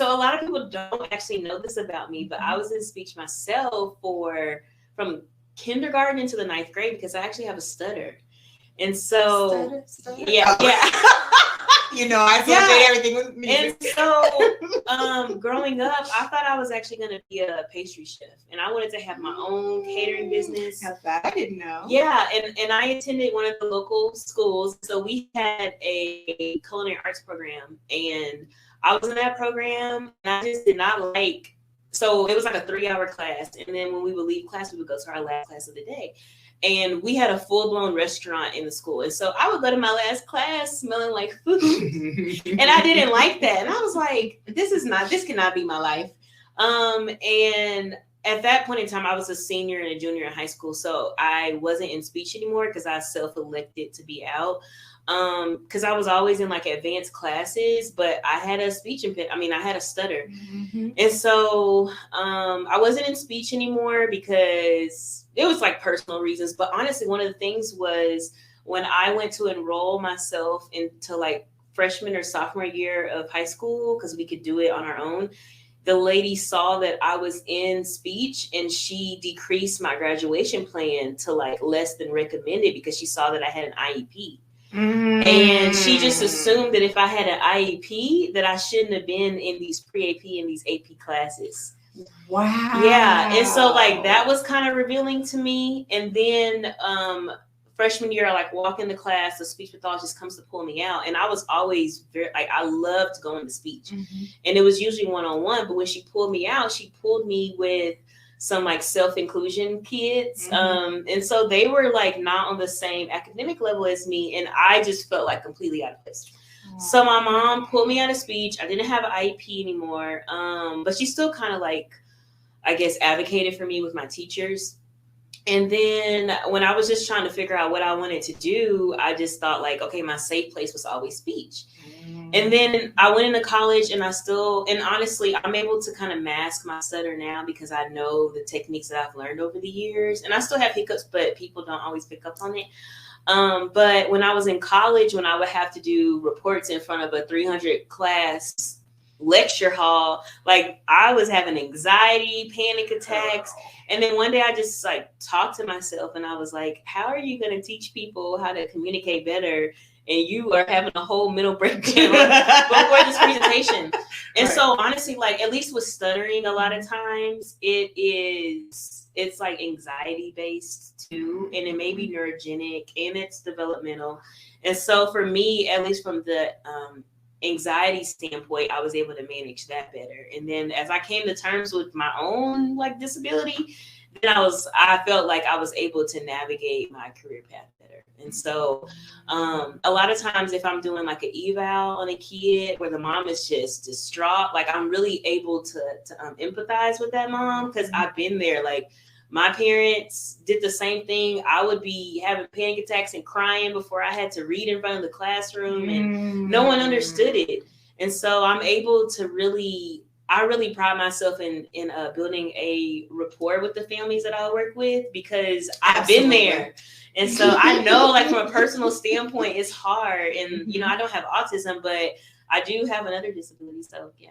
So a lot of people don't actually know this about me, but I was in speech myself from kindergarten into the 9th grade because I actually have a stutter. And so, stutter? Yeah. You know, I associate everything with music. And so, growing up, I thought I was actually going to be a pastry chef, and I wanted to have my own catering business. Now that I didn't know. Yeah, and I attended one of the local schools, so we had a culinary arts program, and I was in that program, and I just did not like. So it was like a 3-hour class, and then when we would leave class, we would go to our last class of the day. And we had a full-blown restaurant in the school. And so I would go to my last class smelling like food. And I didn't like that. And I was like, this cannot be my life. And at that point in time, I was a senior and a junior in high school. So I wasn't in speech anymore because I self-elected to be out. Because I was always in like advanced classes, but I had a I had a stutter. Mm-hmm. And so I wasn't in speech anymore because it was like personal reasons. But honestly, one of the things was when I went to enroll myself into like freshman or sophomore year of high school, because we could do it on our own, the lady saw that I was in speech and she decreased my graduation plan to like less than recommended because she saw that I had an IEP. Mm. And she just assumed that if I had an IEP that I shouldn't have been in these pre-AP and these AP classes. Wow. Yeah. And so like that was kind of revealing to me. And then freshman year, I like walk into class, the speech pathologist comes to pull me out. And I was always I loved going to speech. Mm-hmm. And it was usually one-on-one. But when she pulled me out, she pulled me with some like self-inclusion kids. Mm-hmm. And so they were like not on the same academic level as me. And I just felt like completely out of place. Wow. So my mom pulled me out of speech. I didn't have an IEP anymore. But she still kind of like, I guess, advocated for me with my teachers. And then when I was just trying to figure out what I wanted to do, I just thought like, okay, my safe place was always speech. And then I went into college and honestly, I'm able to kind of mask my stutter now because I know the techniques that I've learned over the years. And I still have hiccups, but people don't always pick up on it. But when I was in college, when I would have to do reports in front of a 300 class lecture hall, like I was having anxiety, panic attacks. And then one day I just like talked to myself and I was like, how are you going to teach people how to communicate better? And you are having a whole mental breakdown before this presentation. And so honestly, like at least with stuttering, a lot of times it's like anxiety based too. And it may be neurogenic and it's developmental. And so for me, at least from the anxiety standpoint, I was able to manage that better. And then as I came to terms with my own like disability, then I felt like I was able to navigate my career path better. And so a lot of times if I'm doing like an eval on a kid where the mom is just distraught, like I'm really able to empathize with that mom because I've been there. Like my parents did the same thing. I would be having panic attacks and crying before I had to read in front of the classroom and no one understood it. And so I'm able to I really pride myself in building a rapport with the families that I work with because I've been there. And so I know like from a personal standpoint, it's hard. And, you know, I don't have autism, but I do have another disability. So, yeah.